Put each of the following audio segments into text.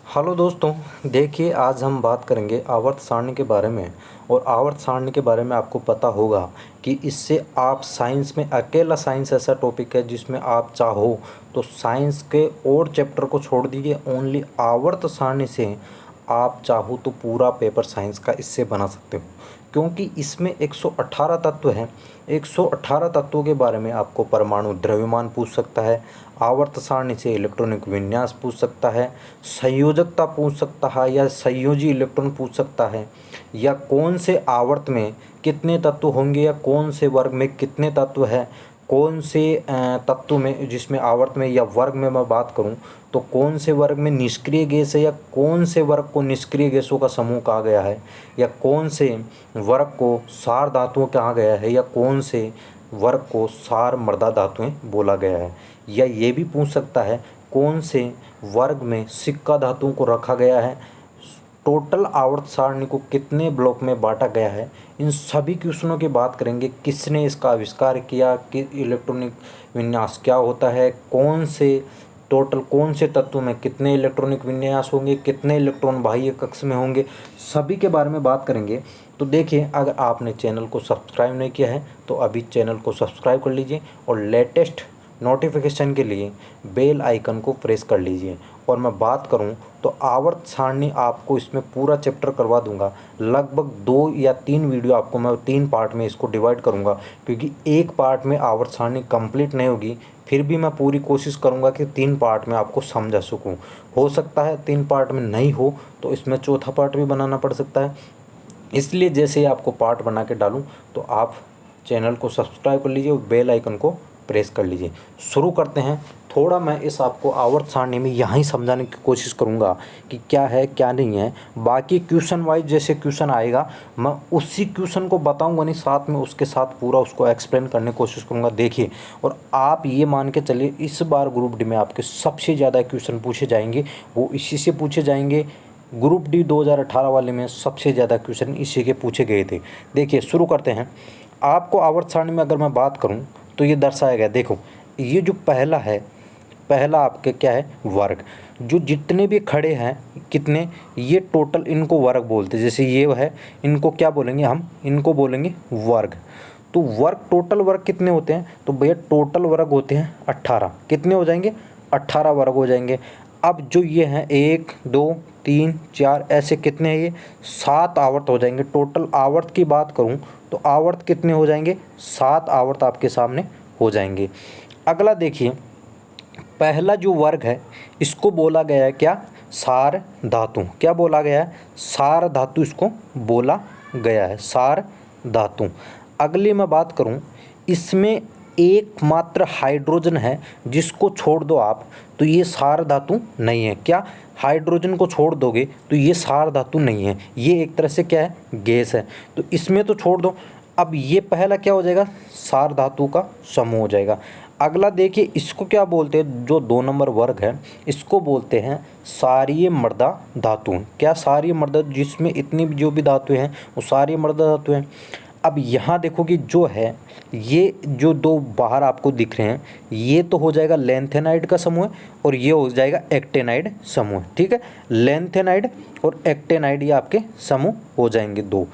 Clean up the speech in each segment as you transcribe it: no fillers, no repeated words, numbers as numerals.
Hello दोस्तों, देखिए आज हम बात करेंगे आवर्त सारणी के बारे में। और आवर्त सारणी के बारे में आपको पता होगा कि इससे आप साइंस में अकेला साइंस ऐसा टॉपिक है जिसमें आप चाहो तो साइंस के और चैप्टर को छोड़ दीजिए, ओनली आवर्त सारणी से आप चाहो तो पूरा पेपर साइंस का इससे बना सकते हो। क्योंकि इसमें 118 तत्व हैं। 118 तत्वों के बारे में आपको परमाणु द्रव्यमान पूछ सकता है, आवर्त सारणी से इलेक्ट्रॉनिक विन्यास पूछ सकता है, संयोजकता पूछ सकता है या संयोजी इलेक्ट्रॉन पूछ सकता है, या कौन से आवर्त में कितने तत्व होंगे या कौन से वर्ग में कितने तत्व है, कौन से तत्व में जिसमें आवर्त में या वर्ग में मैं बात करूं तो कौन से वर्ग में निष्क्रिय गैस है या कौन से वर्ग को निष्क्रिय गैसों का समूह कहा गया है, या कौन से वर्ग को सार धातुओं कहा गया है, या कौन से वर्ग को सार मृदा धातुएं बोला गया है। या ये भी पूछ सकता है कौन से वर्ग में सिक्का धातुओं को रखा गया है, टोटल आवर्त सारणी को कितने ब्लॉक में बांटा गया है। इन सभी क्वेश्चनों की बात करेंगे, किसने इसका आविष्कार किया, कि इलेक्ट्रॉनिक विन्यास क्या होता है, कौन से टोटल कौन से तत्व में कितने इलेक्ट्रॉनिक विन्यास होंगे, कितने इलेक्ट्रॉन बाह्य कक्ष में होंगे, सभी के बारे में बात करेंगे। तो देखिए, अगर आपने चैनल को सब्सक्राइब नहीं किया है तो अभी चैनल को सब्सक्राइब कर लीजिए और लेटेस्ट नोटिफिकेशन के लिए बेल आइकन को प्रेस कर लीजिए। और मैं बात करूं तो आवर्त सारणी आपको इसमें पूरा चैप्टर करवा दूंगा। लगभग 2 या 3 वीडियो आपको मैं 3 पार्ट में इसको डिवाइड करूंगा, क्योंकि एक पार्ट में आवर्त सारणी कंप्लीट नहीं होगी। फिर भी मैं पूरी कोशिश करूंगा कि 3 पार्ट में आपको समझा सकूं। हो सकता है 3 पार्ट में नहीं हो तो इसमें चौथा पार्ट भी बनाना पड़ सकता है। इसलिए जैसे ही आपको पार्ट बना के डालूं तो आप चैनल को सब्सक्राइब कर लीजिए और बेल आइकन को प्रेस कर लीजिए। शुरू करते हैं। थोड़ा मैं इस आपको आवर्त सारणी में यहाँ ही समझाने की कोशिश करूँगा कि क्या है क्या नहीं है। बाकी क्वेश्चन वाइज जैसे क्वेश्चन आएगा मैं उसी क्वेश्चन को बताऊँगा, नहीं साथ में उसके साथ पूरा उसको एक्सप्लेन करने की कोशिश करूँगा। देखिए, और आप ये मान के चलिए इस बार ग्रुप डी में आपके सबसे ज़्यादा क्वेश्चन पूछे जाएंगे वो इसी से पूछे जाएंगे। ग्रुप डी 2018 वाले में सबसे ज़्यादा क्वेश्चन इसी के पूछे गए थे। देखिए शुरू करते हैं। आपको आवर्त सारणी में अगर मैं बात करूं तो ये दर्शाया गया, देखो ये जो पहला है, पहला आपके क्या है वर्ग, जो जितने भी खड़े हैं कितने, ये टोटल इनको वर्ग बोलते हैं। जैसे ये है, इनको क्या बोलेंगे हम, इनको बोलेंगे वर्ग। तो वर्ग टोटल वर्ग कितने होते हैं, तो भैया टोटल वर्ग होते हैं 18। कितने हो जाएंगे, 18 वर्ग हो जाएंगे। अब जो ये हैं 1 2 3 4 ऐसे कितने हैं, ये 7 आवर्त हो जाएंगे। टोटल आवर्त की बात करूं तो आवर्त कितने हो जाएंगे, 7 आवर्त आपके सामने हो जाएंगे। अगला देखिए, पहला जो वर्ग है इसको बोला गया है क्या, सार धातु। क्या बोला गया है, सार धातु इसको बोला गया है, सार धातु। अगली मैं बात करूं, इसमें एकमात्र हाइड्रोजन है, जिसको छोड़ दो आप तो ये सार धातु नहीं है। क्या, हाइड्रोजन को छोड़ दोगे तो ये सार धातु नहीं है, ये एक तरह से क्या है, गैस है। तो इसमें तो छोड़ दो। अब ये पहला क्या हो जाएगा, सार धातु का समूह हो जाएगा। अगला देखिए, इसको क्या बोलते हैं, जो 2 नंबर वर्ग है इसको बोलते हैं सारीय मृदा धातु। क्या, सारीय मृदा, जिसमें इतनी भी जो भी धातु हैं वो सारीय मृदा धातु हैं। अब यहाँ देखो कि जो है ये जो 2 बाहर आपको दिख रहे हैं ये तो हो जाएगा लेंथेनाइड का समूह और ये हो जाएगा एक्टेनाइड समूह। ठीक है, लेंथेनाइड और एक्टेनाइड ये आपके समूह हो जाएंगे 2।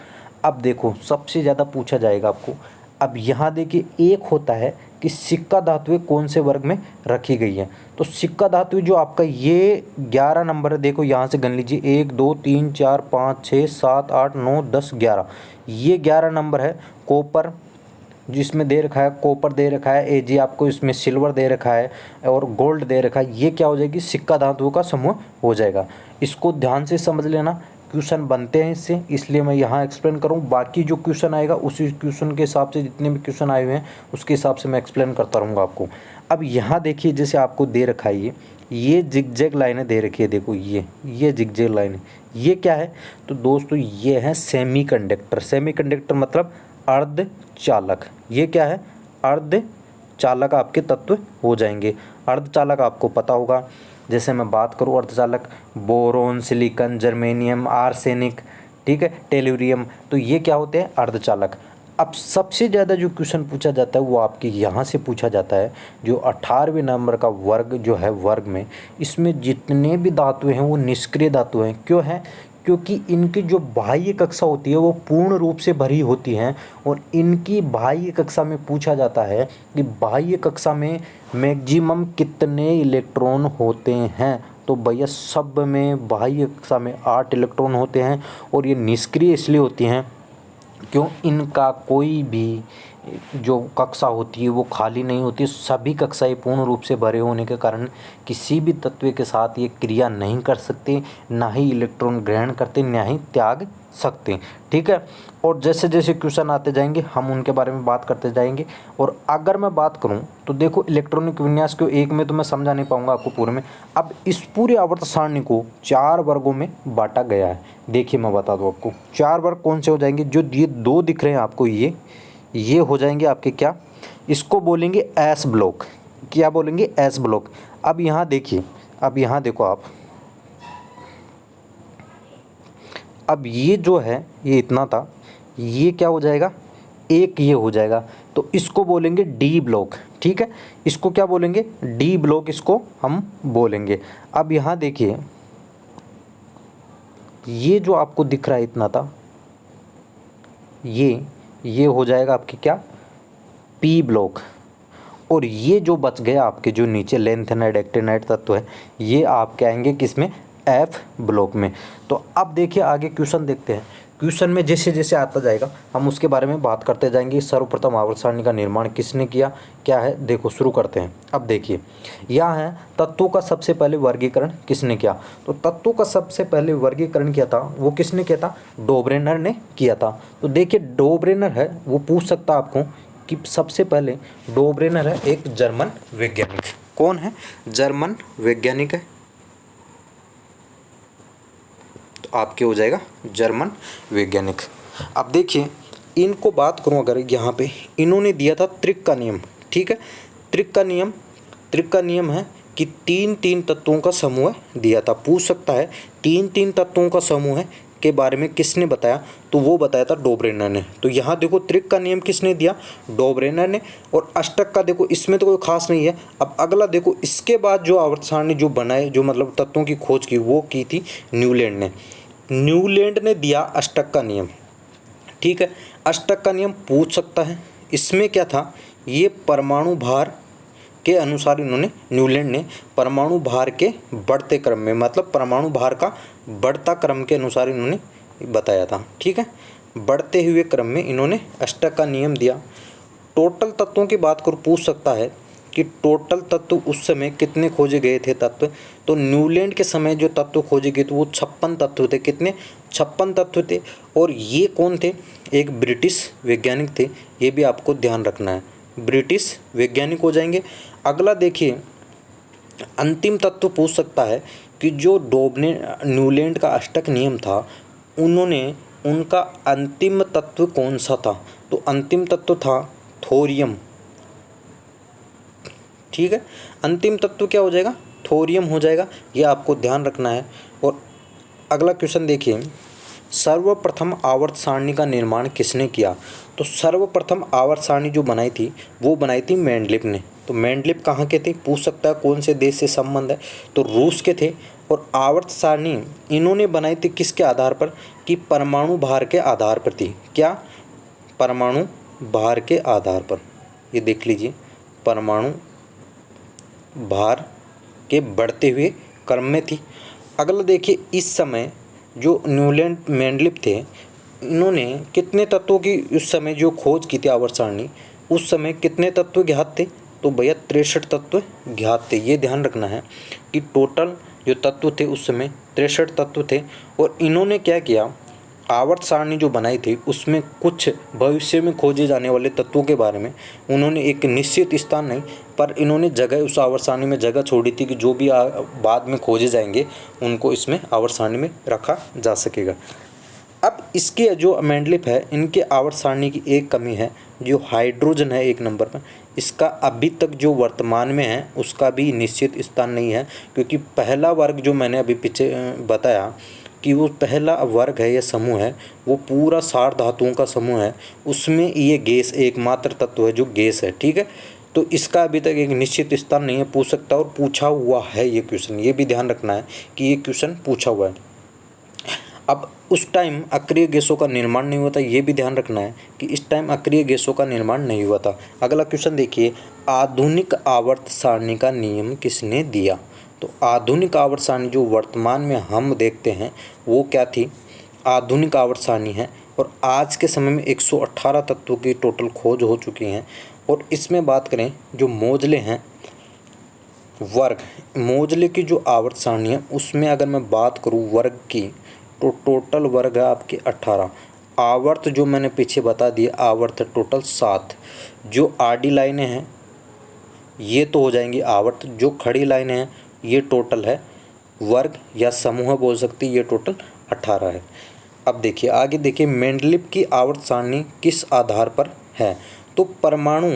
अब देखो सबसे ज़्यादा पूछा जाएगा आपको। अब यहाँ देखिए, एक होता है कि सिक्का धातुएं कौन से वर्ग में रखी गई है। तो सिक्का धातु जो आपका ये 11 नंबर है, देखो यहाँ से गन लीजिए 1 2 3 4 5 6 7 8 9 10 11, ये 11 नंबर है। कॉपर जिसमें दे रखा है, कॉपर दे रखा है, एजी आपको इसमें सिल्वर दे रखा है और गोल्ड दे रखा है, ये क्या हो जाएगी, सिक्का धातुओं का समूह हो जाएगा। इसको ध्यान से समझ लेना, क्वेश्चन बनते हैं इससे, इसलिए मैं यहाँ एक्सप्लेन करूँ। बाकी जो क्वेश्चन आएगा उसी क्वेश्चन के हिसाब से, जितने भी क्वेश्चन आए हुए हैं उसके हिसाब से मैं एक्सप्लेन करता रहूँगा आपको। अब यहाँ देखिए, जैसे आपको दे रखा है ये जिगजैग लाइनें दे रखी है, देखो ये जिगजैग लाइनें, ये क्या है, तो दोस्तों ये है सेमीकंडक्टर। सेमीकंडक्टर मतलब अर्धचालक। ये क्या है, अर्धचालक आपके तत्व हो जाएंगे। अर्धचालक आपको पता होगा, जैसे मैं बात करूँ अर्धचालक, बोरोन, सिलिकॉन, जर्मेनियम, आर्सेनिक, ठीक है, टेलुरियम, तो ये क्या होते हैं, अर्धचालक। अब सबसे ज़्यादा जो क्वेश्चन पूछा जाता है वो आपके यहाँ से पूछा जाता है, जो 18वें नंबर का वर्ग जो है वर्ग में, इसमें जितने भी धातु हैं वो निष्क्रिय धातु हैं। क्यों है? क्योंकि इनकी जो बाह्य कक्षा होती है वो पूर्ण रूप से भरी होती हैं, और इनकी बाह्य कक्षा में पूछा जाता है कि बाह्य कक्षा में मैक्सिमम कितने इलेक्ट्रॉन होते हैं। तो भैया सब में बाह्य कक्षा में 8 इलेक्ट्रॉन होते हैं, और ये निष्क्रिय इसलिए होती हैं क्यों? इनका कोई भी जो कक्षा होती है वो खाली नहीं होती, सभी कक्षाएं पूर्ण रूप से भरे होने के कारण किसी भी तत्व के साथ ये क्रिया नहीं कर सकते, ना ही इलेक्ट्रॉन ग्रहण करते, ना ही त्याग सकते। ठीक है, और जैसे जैसे क्वेश्चन आते जाएंगे हम उनके बारे में बात करते जाएंगे। और अगर मैं बात करूं तो देखो इलेक्ट्रॉनिक विन्यास को एक में तो मैं समझा नहीं पाऊंगा आपको पूरे में। अब इस पूरे आवर्त सारणी को 4 वर्गों में बांटा गया है। देखिए मैं बता दूं आपको 4 वर्ग कौन से हो जाएंगे। जो ये 2 दिख रहे हैं आपको, ये हो जाएंगे आपके क्या, इसको बोलेंगे एस ब्लॉक। क्या बोलेंगे? S block. अब यहाँ देखिए, अब यहाँ देखो आप, अब ये जो है ये इतना था, ये क्या हो जाएगा, एक ये हो जाएगा, तो इसको बोलेंगे डी ब्लॉक। ठीक है, इसको क्या बोलेंगे? डी ब्लॉक इसको हम बोलेंगे। अब यहाँ देखिए ये जो आपको दिख रहा है इतना था, ये हो जाएगा आपके क्या, पी ब्लॉक। और ये जो बच गया आपके जो नीचे लेंथेनाइड एक्टिनाइड तत्व है, ये आपके आएंगे किसमें, एफ ब्लॉक में। तो अब देखिए आगे क्वेश्चन देखते हैं। क्वेश्चन में जैसे जैसे आता जाएगा हम उसके बारे में बात करते जाएंगे। सर्वप्रथम आवर्त सारणी का निर्माण किसने किया, क्या है, देखो शुरू करते हैं। अब देखिए यहाँ है तत्वों का सबसे पहले वर्गीकरण किसने किया। तो तत्वों का सबसे पहले वर्गीकरण किया था वो किसने किया था, डोब्रेनर ने किया था। तो देखिए डोब्रेनर है, वो पूछ सकता है आपको कि सबसे पहले डोब्रेनर है एक जर्मन वैज्ञानिक। कौन है? जर्मन वैज्ञानिक है। तो आपके हो जाएगा जर्मन वैज्ञानिक। अब देखिए इनको बात करूं अगर, यहाँ पे इन्होंने दिया था त्रिक का नियम। ठीक है, त्रिक का नियम है कि 3 तत्वों का समूह दिया था। पूछ सकता है 3 तत्वों का समूह है के बारे में किसने बताया, तो वो बताया था डोब्रेनर ने। तो यहाँ देखो त्रिक का नियम किसने दिया, डोब्रेनर ने। और अष्टक का देखो इसमें तो कोई खास नहीं है। अब अगला देखो, इसके बाद जो आवर्त सारणी जो बनाए, जो मतलब तत्वों की खोज की, वो की थी न्यूलैंड ने दिया अष्टक का नियम। ठीक है, अष्टक का नियम पूछ सकता है। इसमें क्या था, ये परमाणु भार के अनुसार इन्होंने, न्यूलैंड ने परमाणु भार के बढ़ते क्रम में, मतलब परमाणु भार का बढ़ता क्रम के अनुसार इन्होंने बताया था। ठीक है, बढ़ते हुए क्रम में इन्होंने अष्टक का नियम दिया। टोटल तत्वों की बात करो, पूछ सकता है कि टोटल तत्व उस समय कितने खोजे गए थे तत्व। तो न्यूलैंड के समय जो तत्व खोजे गए थे वो 56 तत्व थे। कितने? 56 तत्व थे। और ये कौन थे? एक ब्रिटिश वैज्ञानिक थे, ये भी आपको ध्यान रखना है, ब्रिटिश वैज्ञानिक हो जाएंगे। अगला देखिए अंतिम तत्व पूछ सकता है कि जो न्यूलैंड का अष्टक नियम था, उन्होंने उनका अंतिम तत्व कौन सा था। तो अंतिम तत्व था थोरियम। ठीक है, अंतिम तत्व क्या हो जाएगा, थोरियम हो जाएगा, ये आपको ध्यान रखना है। और अगला क्वेश्चन देखिए, सर्वप्रथम आवर्त सारणी का निर्माण किसने किया। तो सर्वप्रथम आवर्त सारणी जो बनाई थी वो बनाई थी मेंडलीफ ने। तो मेंडलीफ कहाँ के थे, पूछ सकता है कौन से देश से संबंध है, तो रूस के थे। और आवर्त सारणी इन्होंने बनाई थी किसके आधार पर, कि परमाणु भार के आधार पर थी। क्या? परमाणु भार के आधार पर, ये देख लीजिए, परमाणु भार के बढ़ते हुए क्रम में थी। अगला देखिए, इस समय जो न्यूलैंड मेंडलीफ थे, इन्होंने कितने तत्वों की उस समय जो खोज की थी आवर्त सारणी, उस समय कितने तत्व ज्ञात थे। तो भैया 63 तत्व ज्ञात थे। ये ध्यान रखना है कि टोटल जो तत्व थे उस समय 63 तत्व थे। और इन्होंने क्या किया, आवर्त सारणी जो बनाई थी उसमें कुछ भविष्य में खोजे जाने वाले तत्वों के बारे में उन्होंने एक निश्चित स्थान नहीं, पर इन्होंने जगह उस आवर्त सारणी में जगह छोड़ी थी कि जो भी बाद में खोजे जाएंगे उनको इसमें आवर्त सारणी में रखा जा सकेगा। अब इसके जो मेंडलीफ है, इनके आवर्त सारणी की एक कमी है, जो हाइड्रोजन है 1 नंबर पर, इसका अभी तक जो वर्तमान में है उसका भी निश्चित स्थान नहीं है। क्योंकि पहला वर्ग जो मैंने अभी पीछे बताया कि वो पहला वर्ग है या समूह है वो पूरा 60 धातुओं का समूह है, उसमें ये गैस एकमात्र तत्व है जो गैस है, ठीक है। तो इसका अभी तक एक निश्चित स्थान नहीं है, पूछ सकता और पूछा हुआ है ये क्वेश्चन, ये भी ध्यान रखना है कि ये क्वेश्चन पूछा हुआ है। अब उस टाइम अक्रिय गैसों का निर्माण नहीं हुआ था, ये भी ध्यान रखना है कि इस टाइम अक्रिय गैसों का निर्माण नहीं हुआ था। अगला क्वेश्चन देखिए, आधुनिक आवर्त सारणी का नियम किसने दिया? तो आधुनिक आवर्त सारणी जो वर्तमान में हम देखते हैं वो क्या थी? आधुनिक आवर्त सारणी है और आज के समय में 118 तत्वों की टोटल खोज हो चुकी हैं। और इसमें बात करें जो मोजले हैं वर्ग, मोजले की जो आवर्त सारणी है उसमें अगर मैं बात करूं वर्ग की तो टोटल वर्ग है आपके 18। आवर्त जो मैंने पीछे बता दिया आवर्त है टोटल 7। जो आडी लाइनें हैं ये तो हो जाएंगी आवर्त, जो खड़ी लाइनें हैं ये टोटल है वर्ग या समूह बोल सकती है, ये टोटल 18 है। अब देखिए आगे देखिए, मेंडलीव की आवर्त सारणी किस आधार पर है? तो परमाणु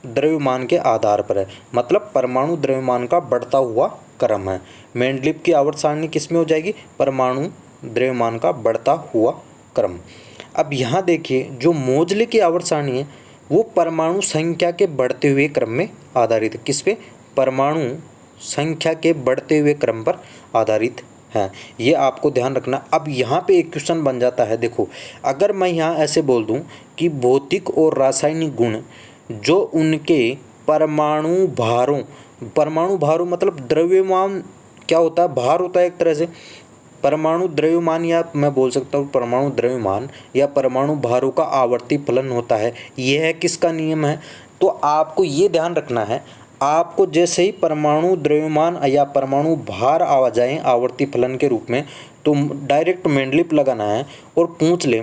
द्रव्यमान के आधार पर है, मतलब परमाणु द्रव्यमान का बढ़ता हुआ क्रम है। मेंडलीव की आवर्त सारणी किस में हो जाएगी? परमाणु द्रव्यमान का बढ़ता हुआ क्रम। अब यहाँ देखिए जो मोजले की आवर्त सारणी है वो परमाणु संख्या के बढ़ते हुए क्रम में आधारित है। किस पे? परमाणु संख्या के बढ़ते हुए क्रम पर आधारित है, ये आपको ध्यान रखना। अब यहाँ पे एक क्वेश्चन बन जाता है, देखो अगर मैं यहाँ ऐसे बोल दूँ कि भौतिक और रासायनिक गुण जो उनके परमाणु भारों मतलब द्रव्यमान क्या होता है? भार होता है एक तरह से। परमाणु द्रव्यमान या मैं बोल सकता हूँ परमाणु द्रव्यमान या परमाणु भारों का आवर्ती फलन होता है, यह किसका नियम है? तो आपको ये ध्यान रखना है, आपको जैसे ही परमाणु द्रव्यमान या परमाणु भार आ जाएं आवर्ती फलन के रूप में तो डायरेक्ट मेंडलीव लगाना है और पूछ ले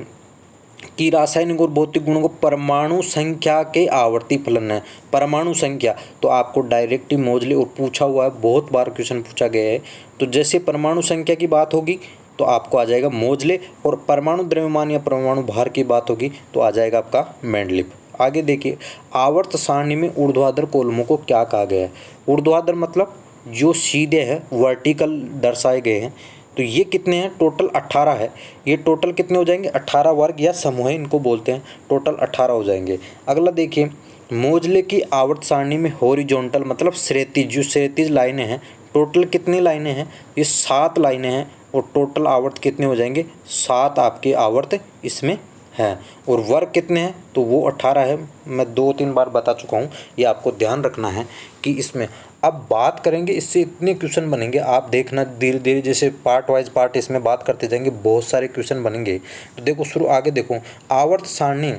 कि रासायनिक और भौतिक गुणों को परमाणु संख्या के आवर्ती फलन है, परमाणु संख्या, तो आपको डायरेक्ट ही मोजले और पूछा हुआ है, बहुत बार क्वेश्चन पूछा गया है। तो जैसे परमाणु संख्या की बात होगी तो आपको आ जाएगा मोजले, और परमाणु द्रव्यमान या परमाणु भार की बात होगी तो आ जाएगा आपका मेंडलीव। आगे देखिए, आवर्त सारणी में ऊर्ध्वाधर कॉलमों को क्या कहा गया है? ऊर्ध्वाधर मतलब जो सीधे है, वर्टिकल दर्शाए गए हैं। तो ये कितने हैं? टोटल 18 है। ये टोटल कितने हो जाएंगे? 18 वर्ग या समूह इनको बोलते हैं, टोटल 18 हो जाएंगे। अगला देखिए, मोजले की आवर्त सारणी में हॉरिजॉन्टल मतलब क्षैतिज, जो क्षैतिज लाइनें हैं, टोटल कितनी लाइनें हैं? ये 7 लाइनें हैं और टोटल आवर्त कितने हो जाएंगे? 7 आपके आवर्त इसमें हैं। और वर्ग कितने हैं? तो वो 18 है, मैं 2-3 बार बता चुका हूँ, ये आपको ध्यान रखना है कि इसमें। अब बात करेंगे, इससे इतने क्वेश्चन बनेंगे, आप देखना धीरे धीरे जैसे पार्ट वाइज पार्ट इसमें बात करते जाएंगे, बहुत सारे क्वेश्चन बनेंगे। तो देखो शुरू आगे देखो, आवर्त सारणी,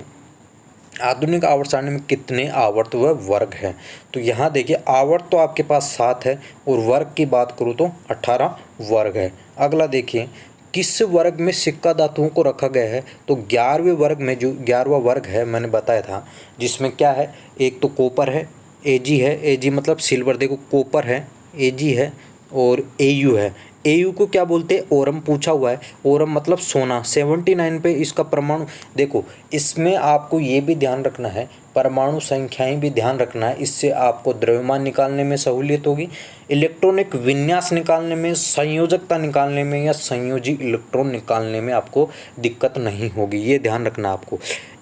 आधुनिक आवर्त सारणी में कितने आवर्त व वर्ग हैं? तो यहाँ देखिए आवर्त तो आपके पास 7 है और वर्ग की बात करूँ तो 18 वर्ग है। अगला देखिए, किस वर्ग में सिक्का धातुओं को रखा गया है? तो 11वें वर्ग में, जो 11वां वर्ग है मैंने बताया था, जिसमें क्या है? एक तो कॉपर है, एजी है, एजी मतलब सिल्वर, देखो कॉपर है, एजी है और एयू है। एयू को क्या बोलते हैं? ओरम पूछा हुआ है, ओरम मतलब सोना। 79 पे इसका परमाणु, देखो इसमें आपको ये भी ध्यान रखना है, परमाणु संख्याएं भी ध्यान रखना है, इससे आपको द्रव्यमान निकालने में सहूलियत होगी, इलेक्ट्रॉनिक विन्यास निकालने में, संयोजकता निकालने में या संयोजी इलेक्ट्रॉन निकालने में आपको दिक्कत नहीं होगी, ये ध्यान रखना आपको।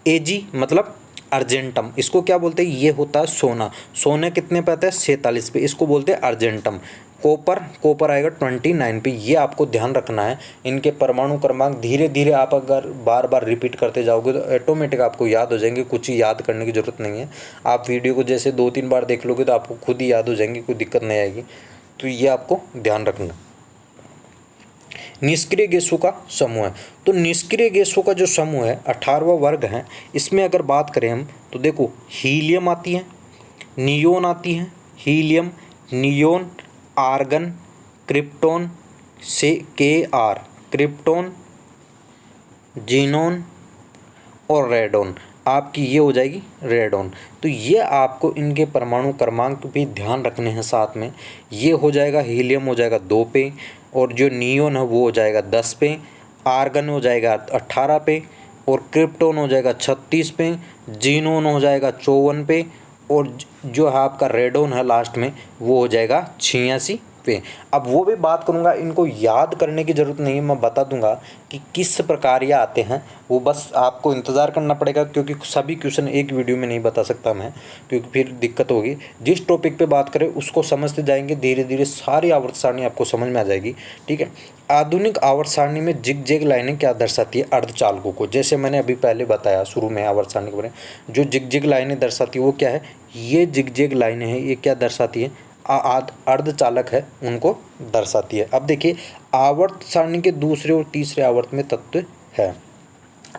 एजी मतलब अर्जेंटम, इसको क्या बोलते हैं? ये होता है सोना। सोने कितने पे आता है? 47 पे, इसको बोलते हैं अर्जेंटम। कॉपर आएगा 29 पे, ये आपको ध्यान रखना है। इनके परमाणु क्रमांक धीरे धीरे आप अगर बार बार रिपीट करते जाओगे तो ऑटोमेटिक आपको याद हो जाएंगे, कुछ ही याद करने की ज़रूरत नहीं है। आप वीडियो को जैसे 2-3 बार देख लोगे तो आपको खुद ही याद हो जाएंगे, कोई दिक्कत नहीं आएगी। तो ये आपको ध्यान रखना। निष्क्रिय गैसों का समूह है, तो निष्क्रिय गैसों का जो समूह है 18वां वर्ग है, इसमें अगर बात करें हम तो देखो हीलियम आती है, नियोन आती है, हीलियम, नियोन, आर्गन, क्रिप्टॉन से Kr, क्रिप्टॉन, जीनोन और रेडॉन, आपकी ये हो जाएगी रेडॉन। तो ये आपको इनके परमाणु क्रमांक भी ध्यान रखने हैं साथ में। ये हो जाएगा, हीलियम हो जाएगा 2 पे और जो नियोन है वो हो जाएगा 10 पे, आर्गन हो जाएगा 18 पे और क्रिप्टॉन हो जाएगा 36 पे, जीनोन हो जाएगा 54 पे और जो है आपका रेडॉन है लास्ट में वो हो जाएगा 86 पे। अब वो भी बात करूँगा, इनको याद करने की ज़रूरत नहीं है, मैं बता दूंगा कि किस प्रकार ये आते हैं। वो बस आपको इंतज़ार करना पड़ेगा, क्योंकि सभी क्वेश्चन एक वीडियो में नहीं बता सकता मैं, क्योंकि फिर दिक्कत होगी। जिस टॉपिक पे बात करें उसको समझते जाएंगे, धीरे धीरे सारी आवर्त सारणी आपको समझ में आ जाएगी। ठीक है। आधुनिक आवर्त सारणी में जिगजैग लाइनें क्या दर्शाती है अर्धचालकों को, जैसे मैंने अभी पहले बताया शुरू में आवर्त सारणी के बारे में, जो जिगजैग लाइनें दर्शाती है वो क्या है, ये जिगजैग लाइनें हैं, ये क्या दर्शाती है, अर्धचालक है उनको दर्शाती है। अब देखिए आवर्त सारणी के दूसरे और तीसरे आवर्त में तत्व है।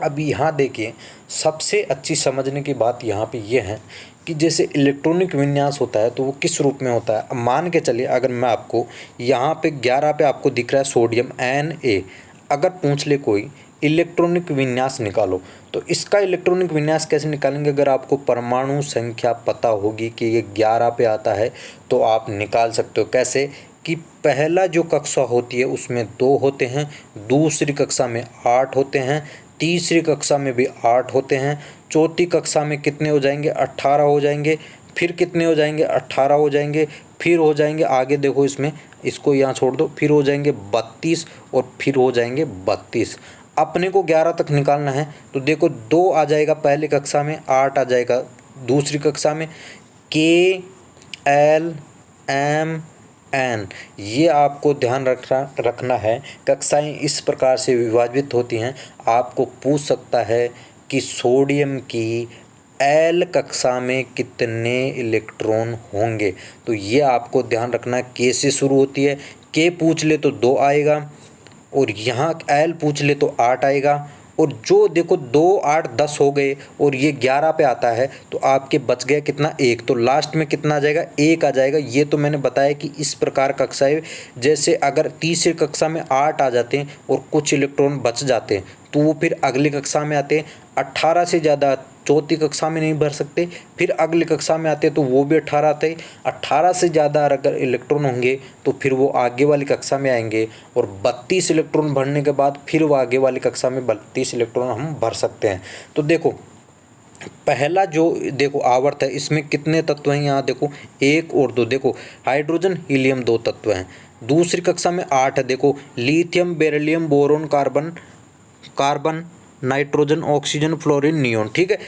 अब यहाँ देखिए सबसे अच्छी समझने की बात यहाँ पे ये है कि जैसे इलेक्ट्रॉनिक विन्यास होता है तो वो किस रूप में होता है। अब मान के चलिए अगर मैं आपको यहाँ पे 11 पे आपको दिख रहा है सोडियम Na, अगर पूछ ले कोई इलेक्ट्रॉनिक विन्यास निकालो, तो इसका इलेक्ट्रॉनिक विन्यास कैसे निकालेंगे। अगर आपको परमाणु संख्या पता होगी कि ये 11 पे आता है तो आप निकाल सकते हो। कैसे कि पहला जो कक्षा होती है उसमें 2 होते हैं, दूसरी कक्षा में 8 होते हैं, तीसरी कक्षा में भी 8 होते हैं, चौथी कक्षा में कितने हो जाएंगे, 18 हो जाएंगे, फिर कितने हो जाएंगे, 18 हो जाएंगे, फिर हो जाएंगे आगे देखो इसमें, इसको यहाँ छोड़ दो, फिर हो जाएंगे 32 और फिर हो जाएंगे 32। अपने को 11 तक निकालना है तो देखो 2 आ जाएगा पहली कक्षा में, 8 आ जाएगा दूसरी कक्षा में, KLMN, ये आपको ध्यान रखना है। कक्षाएं इस प्रकार से विभाजित होती हैं। आपको पूछ सकता है कि सोडियम की L कक्षा में कितने इलेक्ट्रॉन होंगे, तो ये आपको ध्यान रखना है। K से शुरू होती है, K पूछ ले तो 2 आएगा, और यहाँ L पूछ ले तो 8 आएगा, और जो देखो 2 8 10 हो गए और ये 11 पे आता है तो आपके बच गया कितना, 1, तो लास्ट में कितना आ जाएगा, 1 आ जाएगा। ये तो मैंने बताया कि इस प्रकार कक्षाएं, जैसे अगर तीसरी कक्षा में 8 आ जाते हैं और कुछ इलेक्ट्रॉन बच जाते हैं तो वो फिर अगली कक्षा में आते हैं, 18 से ज़्यादा चौथी कक्षा में नहीं भर सकते, फिर अगली कक्षा में आते हैं तो वो भी 18 आते हैं, 18 से ज़्यादा अगर इलेक्ट्रॉन होंगे तो फिर वो आगे वाली कक्षा में आएंगे, और 32 इलेक्ट्रॉन भरने के बाद फिर वो आगे वाली कक्षा में 32 इलेक्ट्रॉन हम भर सकते हैं। तो देखो पहला जो देखो आवर्त है इसमें कितने तत्व हैं, यहाँ देखो 1 और 2, देखो हाइड्रोजन हीलियम 2 तत्व हैं। दूसरी कक्षा में 8 है, देखो lithium beryllium boron carbon nitrogen oxygen fluorine neon. ठीक है।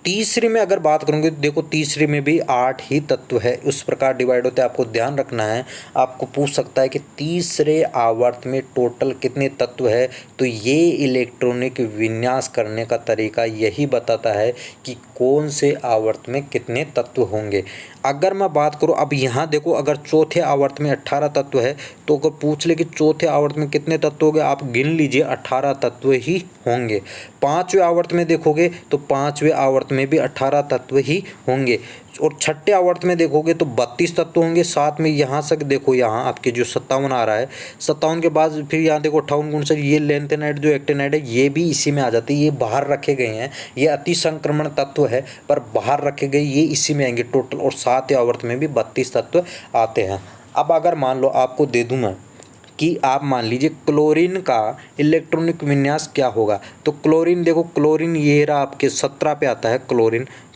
तीसरी में अगर बात करूँगी तो देखो तीसरी में भी 8 ही तत्व है, उस प्रकार डिवाइड होते हैं, आपको ध्यान रखना है। आपको पूछ सकता है कि तीसरे आवर्त में टोटल कितने तत्व है, तो ये इलेक्ट्रॉनिक विन्यास करने का तरीका यही बताता है कि कौन से आवर्त में कितने तत्व होंगे। अगर मैं बात करूँ अब यहाँ देखो अगर चौथे आवर्त में 18 तत्व है तो अगर पूछ ले कि चौथे आवर्त में कितने तत्व होंगे, आप गिन लीजिए 18 तत्व ही होंगे। पाँचवें आवर्त में देखोगे तो पाँचवें आवर्त में भी 18 तत्व ही होंगे, और छठे आवर्त में देखोगे तो 32 तत्व होंगे। साथ में यहाँ से देखो यहाँ आपके जो 57 आ रहा है, 57 के बाद फिर यहाँ देखो 58 गुण से ये लेंथेनाइड जो एक्टेनाइड है ये भी इसी में आ जाती है। ये बाहर रखे गए हैं, ये अति संक्रमण तत्व है पर बाहर रखे गए, ये इसी में आएंगे टोटल, और 7वें आवर्त में भी 32 तत्व आते हैं। अब अगर मान लो आपको दे दूँ मैं कि आप मान लीजिए क्लोरीन का इलेक्ट्रॉनिक विन्यास क्या होगा, तो क्लोरीन देखो क्लोरीन ये रहा आपके 17 पे आता है,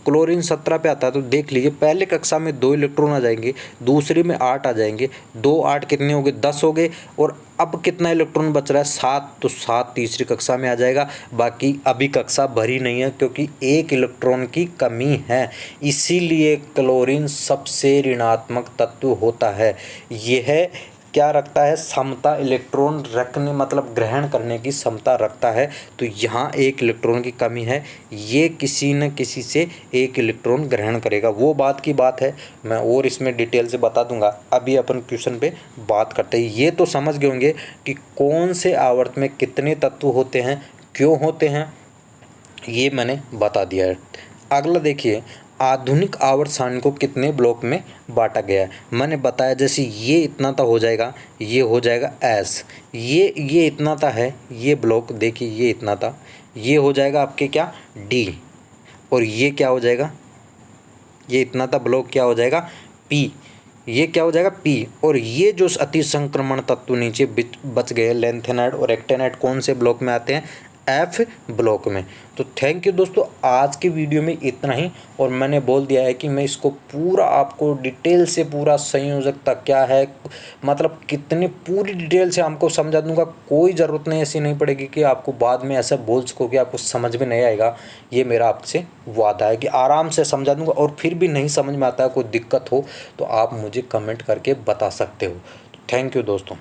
क्लोरीन 17 पे आता है। तो देख लीजिए पहले कक्षा में 2 इलेक्ट्रॉन आ जाएंगे, दूसरे में 8 आ जाएंगे, 2 8 कितने हो गए, 10 हो गए, और अब कितना इलेक्ट्रॉन बच रहा है, 7, तो 7 तीसरी कक्षा में आ जाएगा। बाकी अभी कक्षा भरी नहीं है क्योंकि 1 इलेक्ट्रॉन की कमी है, इसीलिए क्लोरीन सबसे ऋणात्मक तत्व होता है। यह क्या रखता है, क्षमता इलेक्ट्रॉन रखने मतलब ग्रहण करने की क्षमता रखता है। तो यहाँ 1 इलेक्ट्रॉन की कमी है, ये किसी न किसी से 1 इलेक्ट्रॉन ग्रहण करेगा, वो बात की बात है, मैं और इसमें डिटेल से बता दूंगा। अभी अपन क्वेश्चन पे बात करते हैं। ये तो समझ गए होंगे कि कौन से आवर्त में कितने तत्व होते हैं, क्यों होते हैं, ये मैंने बता दिया है। अगला देखिए आधुनिक आवर्त सारणी को कितने ब्लॉक में बांटा गया है। मैंने बताया जैसे ये इतना ता हो जाएगा, ये हो जाएगा एस, ये इतना ता है, ये ब्लॉक देखिए ये इतना था, ये हो जाएगा आपके क्या डी, और ये क्या हो जाएगा, ये इतना था ब्लॉक क्या हो जाएगा पी, ये क्या हो जाएगा पी। और ये जो अति संक्रमण तत्व नीचे बच गए लेंथेनाइड और एक्टेनाइड कौन से ब्लॉक में आते हैं, एफ ब्लॉक में। तो थैंक यू दोस्तों, आज की वीडियो में इतना ही। और मैंने बोल दिया है कि मैं इसको पूरा आपको डिटेल से पूरा संयोजकता क्या है, मतलब कितनी पूरी डिटेल से आपको समझा दूंगा। कोई ज़रूरत नहीं ऐसी नहीं पड़ेगी कि आपको बाद में ऐसा बोल सको कि आपको समझ में नहीं आएगा। ये मेरा आपसे वादा है कि आराम से समझा दूंगा। और फिर भी नहीं समझ में आता है, कोई दिक्कत हो तो आप मुझे कमेंट करके बता सकते हो। थैंक यू दोस्तों।